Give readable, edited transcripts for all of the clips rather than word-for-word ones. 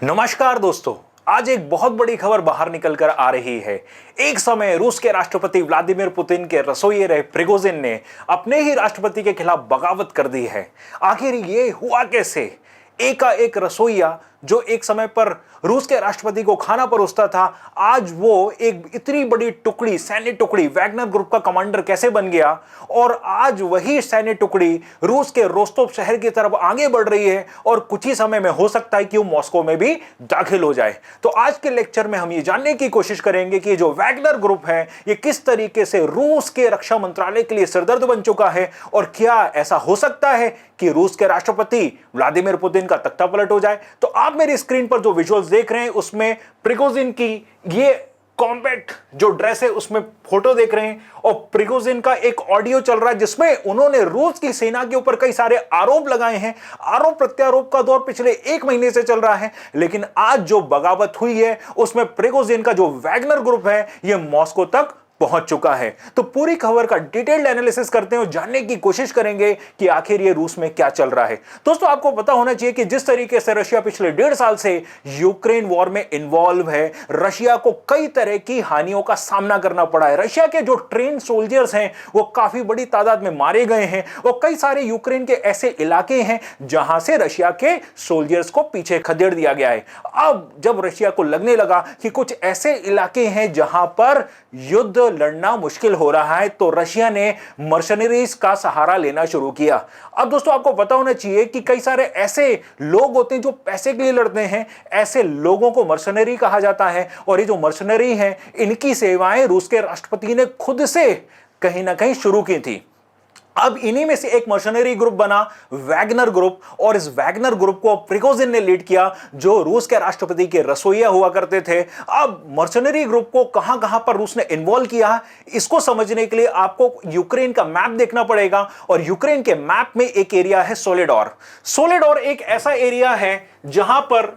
नमस्कार दोस्तों। आज एक बहुत बड़ी खबर बाहर निकलकर आ रही है। एक समय रूस के राष्ट्रपति व्लादिमीर पुतिन के रसोइये रहे प्रिगोजिन ने अपने ही राष्ट्रपति के खिलाफ बगावत कर दी है। आखिर ये हुआ कैसे? एकाएक रसोइया जो एक समय पर रूस के राष्ट्रपति को खाना परोसता था, आज वो एक इतनी बड़ी टुकड़ी, सैन्य टुकड़ी वैगनर ग्रुप का कमांडर कैसे बन गया? और आज वही सैन्य टुकड़ी रूस के रोस्तोव शहर की तरफ आगे बढ़ रही है और कुछ ही समय में हो सकता है कि वो मॉस्को में भी दाखिल हो जाए। तो आज के लेक्चर में हम ये जानने की कोशिश करेंगे कि जो वैगनर ग्रुप है ये किस तरीके से रूस के रक्षा मंत्रालय के लिए सिरदर्द बन चुका है, और क्या ऐसा हो सकता है कि रूस के राष्ट्रपति व्लादिमीर पुतिन का तख्ता पलट हो जाए। तो आप मेरी स्क्रीन पर जो विजुअल्स देख रहे हैं उसमें प्रिगोजिन की ये कॉम्बैट जो ड्रेस है उसमें फोटो देख रहे हैं, और प्रिगोजिन का एक ऑडियो चल रहा है जिसमें उन्होंने रूस की सेना के ऊपर कई सारे आरोप लगाए हैं। आरोप प्रत्यारोप का दौर पिछले एक महीने से चल रहा है, लेकिन आज जो बगावत हुई है उसमें प्रिगोजिन का जो वैगनर ग्रुप है ये मॉस्को तक पहुंच चुका है। तो पूरी खबर का डिटेल्ड एनालिसिस करते हैं और जानने की कोशिश करेंगे कि आखिर ये रूस में क्या चल रहा है। दोस्तों, आपको पता होना चाहिए कि जिस तरीके से रशिया पिछले 1.5 साल से यूक्रेन वॉर में इन्वॉल्व है, रशिया को कई तरह की हानियों का सामना करना पड़ा है। रशिया के जो ट्रेन सोल्जर्स हैं वो काफी बड़ी तादाद में मारे गए हैं, और कई सारे यूक्रेन के ऐसे इलाके हैं जहां से रशिया के सोल्जर्स को पीछे खदेड़ दिया गया है। अब जब रशिया को लगने लगा कि कुछ ऐसे इलाके हैं जहां पर युद्ध लड़ना मुश्किल हो रहा है, तो रशिया ने मर्सनरीज का सहारा लेना शुरू किया। अब दोस्तों, आपको पता होना चाहिए कि कई सारे ऐसे लोग होते हैं जो पैसे के लिए लड़ते हैं, ऐसे लोगों को मर्सनरी कहा जाता है। और ये जो मर्सनरी हैं इनकी सेवाएं रूस के राष्ट्रपति ने खुद से कहीं ना कहीं शुरू की थी। अब इन्हीं में से एक मर्सनरी ग्रुप बना वैगनर ग्रुप, और इस वैगनर ग्रुप को प्रिगोजिन ने लीड किया जो रूस के राष्ट्रपति के रसोइया हुआ करते थे। अब मर्सनरी ग्रुप को कहां कहां पर रूस ने इन्वॉल्व किया, इसको समझने के लिए आपको यूक्रेन का मैप देखना पड़ेगा। और यूक्रेन के मैप में एक एरिया है सोलेडोर। सोलेडोर एक ऐसा एरिया है जहां पर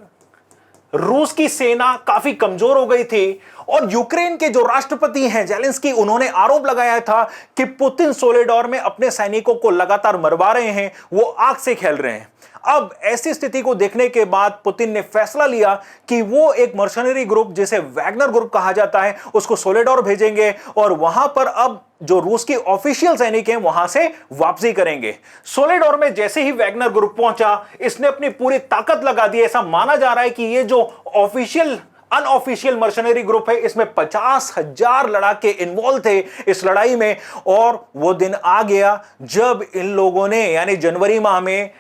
रूस की सेना काफी कमजोर हो गई थी, और यूक्रेन के जो राष्ट्रपति हैं जेलेंस्की, उन्होंने आरोप लगाया था कि पुतिन सोलेडोर में अपने सैनिकों को लगातार मरवा रहे हैं, वो आग से खेल रहे हैं। अब ऐसी स्थिति को देखने के बाद पुतिन ने फैसला लिया कि वो एक मर्सनरी ग्रुप जिसे वैगनर ग्रुप कहा जाता है उसको सोलेडोर भेजेंगे, और वहां पर अब जो रूस की ऑफिशियल सैनिक हैं वहां से वापसी करेंगे। सोलेडोर में जैसे ही वैगनर ग्रुप पहुंचा, इसने अपनी पूरी ताकत लगा दी। ऐसा माना जा रहा है कि ये जो ऑफिशियल अनऑफिशियल मर्सनरी ग्रुप है इसमें 50,000 लड़ाके इन्वॉल्व थे इस लड़ाई में। और वो दिन आ गया जब इन लोगों ने, यानी जनवरी माह में,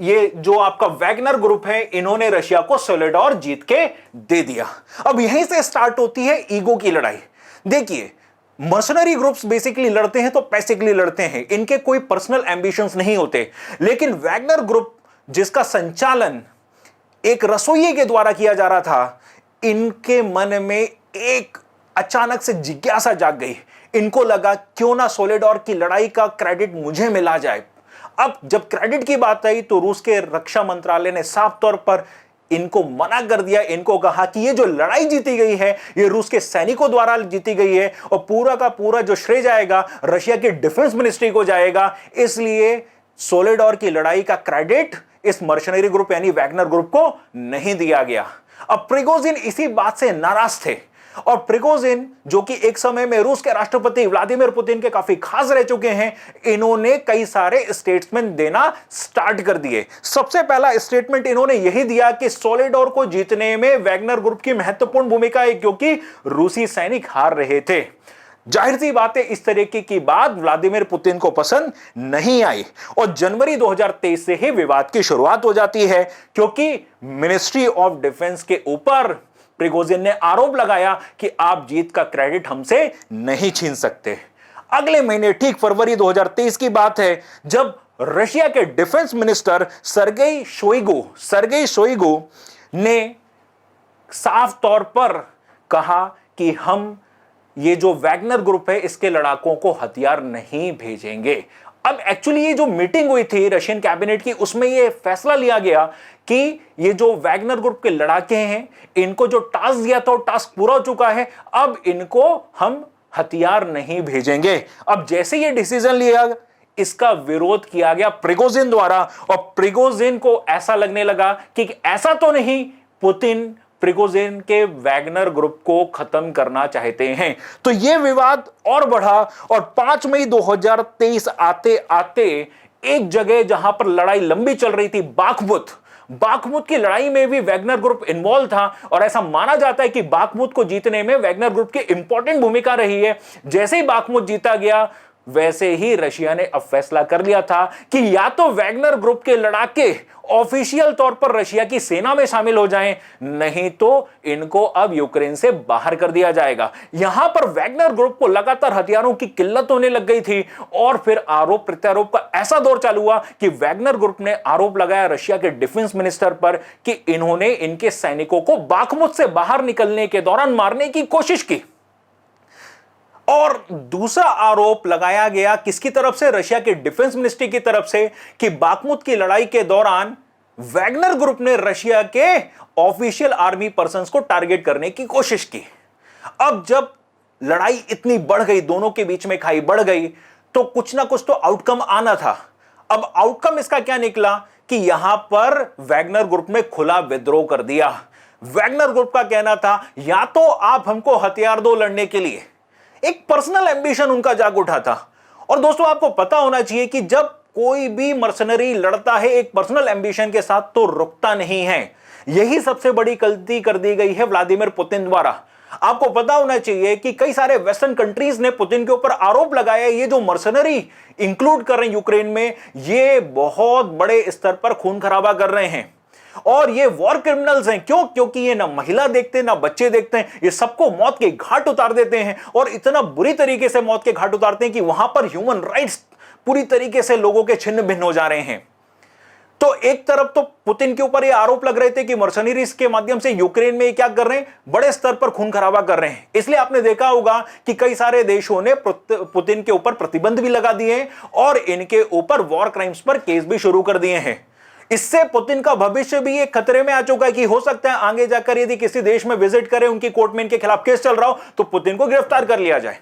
ये जो आपका वैगनर ग्रुप है इन्होंने रशिया को सोलेडोर जीत के दे दिया। अब यहीं से स्टार्ट होती है ईगो की लड़ाई। देखिए, मर्सनरी ग्रुप्स बेसिकली लड़ते हैं तो पैसे के लिए लड़ते हैं, इनके कोई पर्सनल एंबिशंस नहीं होते। लेकिन वैगनर ग्रुप जिसका संचालन एक रसोइये के द्वारा किया जा रहा था, इनके मन में एक अचानक से जिज्ञासा जाग गई। इनको लगा क्यों ना सोलेडोर की लड़ाई का क्रेडिट मुझे मिला जाए। अब जब क्रेडिट की बात आई तो रूस के रक्षा मंत्रालय ने साफ तौर पर इनको मना कर दिया। इनको कहा कि ये जो लड़ाई जीती गई है ये रूस के सैनिकों द्वारा जीती गई है, और पूरा का पूरा जो श्रेय जाएगा रशिया की डिफेंस मिनिस्ट्री को जाएगा। इसलिए सोलेडोर की लड़ाई का क्रेडिट इस मर्सनरी ग्रुप यानी वैगनर ग्रुप को नहीं दिया गया। अब प्रिगोजिन इसी बात से नाराज थे, और प्रिगोजिन जो कि एक समय में रूस के राष्ट्रपति व्लादिमीर पुतिन के काफी खास रह चुके हैं, इन्होंने कई सारे स्टेटमेंट देना स्टार्ट कर दिए। सबसे पहला स्टेटमेंट इन्होंने यही दिया कि सोलेडोर को जीतने में वैगनर ग्रुप की महत्वपूर्ण भूमिका है, क्योंकि रूसी सैनिक हार रहे थे। जाहिर सी बात है इस तरीके की बात व्लादिमीर पुतिन को पसंद नहीं आई, और जनवरी 2023 से ही विवाद की शुरुआत हो जाती है, क्योंकि मिनिस्ट्री ऑफ डिफेंस के ऊपर प्रिगोजिन ने आरोप लगाया कि आप जीत का क्रेडिट हमसे नहीं छीन सकते। अगले महीने ठीक फरवरी 2023 की बात है जब रशिया के डिफेंस मिनिस्टर सर्गेई शोइगु ने साफ तौर पर कहा कि हम ये जो वैगनर ग्रुप है इसके लड़ाकों को हथियार नहीं भेजेंगे। अब एक्चुअली ये जो मीटिंग हुई थी रशियन कैबिनेट की, उसमें ये फैसला लिया गया कि ये जो वैगनर ग्रुप के लड़ाके हैं इनको जो टास्क दिया था वो टास्क पूरा हो चुका है, अब इनको हम हथियार नहीं भेजेंगे। अब जैसे ये डिसीजन लिया, इसका विरोध किया गया प्रिगोजिन द्वारा, और प्रिगोजिन को ऐसा लगने लगा कि ऐसा तो नहीं पुतिन प्रिगोजिन के वैगनर ग्रुप को खत्म करना चाहते हैं। तो यह विवाद और बढ़ा और 5 मई 2023 आते आते एक जगह जहां पर लड़ाई लंबी चल रही थी, बाखमुत की लड़ाई में भी वैगनर ग्रुप इन्वॉल्व था और ऐसा माना जाता है कि बाखमुत को जीतने में वैगनर ग्रुप की इंपॉर्टेंट भूमिका रही है। जैसे ही बाखमुत जीता गया, वैसे ही रशिया ने अब फैसला कर लिया था कि या तो वैगनर ग्रुप के लड़ाके ऑफिशियल तौर पर रशिया की सेना में शामिल हो जाएं, नहीं तो इनको अब यूक्रेन से बाहर कर दिया जाएगा। यहां पर वैगनर ग्रुप को लगातार हथियारों की किल्लत होने लग गई थी और फिर आरोप प्रत्यारोप का ऐसा दौर चालू हुआ कि वैगनर ग्रुप ने आरोप लगाया रशिया के डिफेंस मिनिस्टर पर कि इन्होंने इनके सैनिकों को बाखमुत से बाहर निकलने के दौरान मारने की कोशिश की। और दूसरा आरोप लगाया गया किसकी तरफ से? रशिया के डिफेंस मिनिस्ट्री की तरफ से कि बाखमुत की लड़ाई के दौरान वैगनर ग्रुप ने रशिया के ऑफिशियल आर्मी पर्सन्स को टारगेट करने की कोशिश की। अब जब लड़ाई इतनी बढ़ गई, दोनों के बीच में खाई बढ़ गई, तो कुछ ना कुछ तो आउटकम आना था। अब आउटकम इसका क्या निकला कि यहां पर वैगनर ग्रुप ने खुला विद्रोह कर दिया। वैगनर ग्रुप का कहना था या तो आप हमको हथियार दो लड़ने के लिए, एक पर्सनल एम्बिशन उनका जाग उठा था। और दोस्तों, आपको पता होना चाहिए कि जब कोई भी मर्सनरी लड़ता है एक पर्सनल एम्बिशन के साथ तो रुकता नहीं है। यही सबसे बड़ी गलती कर दी गई है व्लादिमीर पुतिन द्वारा। आपको पता होना चाहिए कि कई सारे वेस्टर्न कंट्रीज ने पुतिन के ऊपर आरोप लगाया, ये जो मर्सनरी इंक्लूड कर रहे हैं यूक्रेन में, ये बहुत बड़े स्तर पर खून खराबा कर रहे हैं और ये वॉर क्रिमिनल्स हैं। क्यों? क्योंकि ये ना महिला देखते हैं ना बच्चे देखते हैं, ये सबको मौत के घाट उतार देते हैं और इतना बुरी तरीके से मौत के घाट उतारते हैं कि वहां पर ह्यूमन राइट्स पूरी तरीके से लोगों के छिन्न भिन्न हो जा रहे हैं। तो एक तरफ तो पुतिन के ऊपर ये आरोप लग रहे थे कि मर्सनरीज के माध्यम से यूक्रेन में क्या कर रहे हैं, बड़े स्तर पर खून खराबा कर रहे हैं। इसलिए आपने देखा होगा कि कई सारे देशों ने पुतिन के ऊपर प्रतिबंध भी लगा दिए और इनके ऊपर वॉर क्राइम्स पर केस भी शुरू कर दिए हैं। इससे पुतिन का भविष्य भी एक खतरे में आ चुका है कि हो सकता है आगे जाकर यदि किसी देश में विजिट करें, उनकी कोर्ट में इनके खिलाफ केस चल रहा हो, तो पुतिन को गिरफ्तार कर लिया जाए।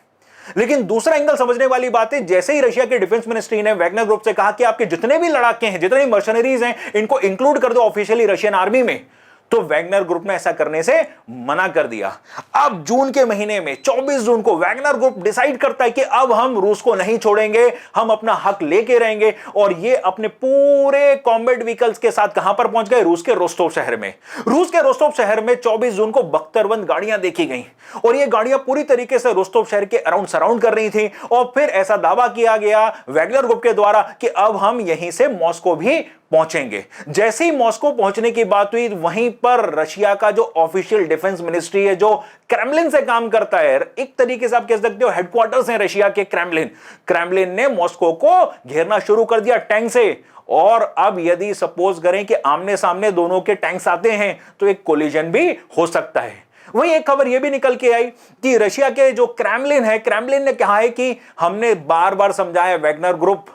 लेकिन दूसरा एंगल समझने वाली बात है, जैसे ही रशिया के डिफेंस मिनिस्ट्री ने वैगनर ग्रुप से कहा कि आपके जितने भी लड़ाके हैं, जितने भी मर्सनरीज हैं, इनको इंक्लूड कर दो ऑफिशियली रशियन आर्मी में, तो वैगनर ग्रुप ने ऐसा करने से मना कर दिया। अब जून के महीने में 24 जून को वैगनर ग्रुप डिसाइड करता है कि अब हम रूस को नहीं छोड़ेंगे, हम अपना हक लेके रहेंगे और ये अपने पूरे कॉम्बैट व्हीकल्स के साथ कहां पर पहुंच गए? रूस के रोस्टोव शहर में। रूस के रोस्टोव शहर में 24 जून को बख्तरबंद गाड़ियां देखी गई और ये गाड़ियां पूरी तरीके से रोस्टोव शहर के अराउंड सराउंड कर रही थी और फिर ऐसा दावा किया गया वैगनर ग्रुप के द्वारा कि अब हम यहीं से मॉस्को भी पहुंचेंगे। जैसे ही मॉस्को पहुंचने की बात हुई, वहीं पर रशिया का जो ऑफिशियल डिफेंस मिनिस्ट्री है, जो क्रेमलिन से काम करता है, एक तरीके से आप कह सकते हो हेडक्वार्टर्स हैं रशिया के, क्रेमलिन ने मॉस्को को घेरना शुरू कर दिया टैंक से। और अब यदि सपोज करें कि आमने सामने दोनों के टैंक्स आते हैं तो एक कोलिजन भी हो सकता है। वहीं एक खबर यह भी निकल के आई कि रशिया के जो क्रेमलिन है, क्रेमलिन ने कहा है कि हमने बार बार समझाया वैगनर ग्रुप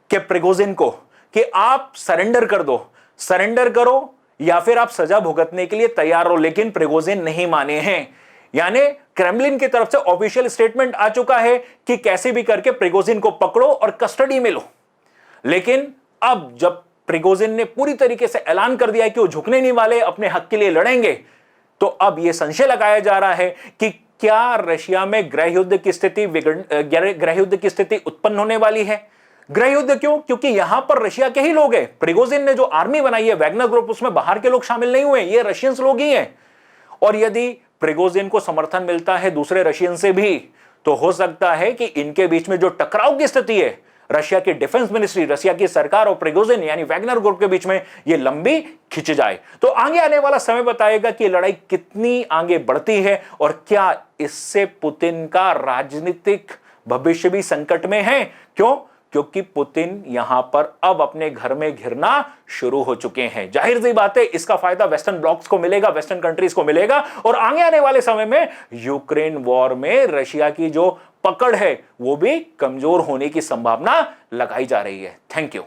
के प्रिगोजिन को कि आप सरेंडर कर दो, सरेंडर करो या फिर आप सजा भुगतने के लिए तैयार हो, लेकिन प्रिगोजिन नहीं माने हैं। यानी क्रेमलिन की तरफ से ऑफिशियल स्टेटमेंट आ चुका है कि कैसे भी करके प्रिगोजिन को पकड़ो और कस्टडी में लो। लेकिन अब जब प्रिगोजिन ने पूरी तरीके से ऐलान कर दिया है कि वो झुकने नहीं वाले, अपने हक के लिए लड़ेंगे, तो अब यह संशय लगाया जा रहा है कि क्या रशिया में गृह युद्ध की स्थिति उत्पन्न होने वाली है। गृह युद्ध क्यों? क्योंकि यहां पर रशिया के ही लोग हैं। प्रिगोजिन ने जो आर्मी बनाई है वैगनर ग्रुप, उसमें बाहर के लोग शामिल नहीं हुए, ये रशियंस लोग ही हैं। और यदि प्रिगोजिन को समर्थन मिलता है दूसरे रशियन से भी, तो हो सकता है कि इनके बीच में जो टकराव की स्थिति है, रशिया की डिफेंस मिनिस्ट्री, रशिया की सरकार और प्रिगोजिन यानी वैगनर ग्रुप के बीच में ये लंबी खिंच जाए। तो आगे आने वाला समय बताएगा कि लड़ाई कितनी आगे बढ़ती है और क्या इससे पुतिन का राजनीतिक भविष्य भी संकट में है। क्यों? क्योंकि पुतिन यहां पर अब अपने घर में घिरना शुरू हो चुके हैं। जाहिर सी बात है, इसका फायदा वेस्टर्न ब्लॉक्स को मिलेगा, वेस्टर्न कंट्रीज को मिलेगा और आगे आने वाले समय में यूक्रेन वॉर में रशिया की जो पकड़ है वो भी कमजोर होने की संभावना लगाई जा रही है। Thank you.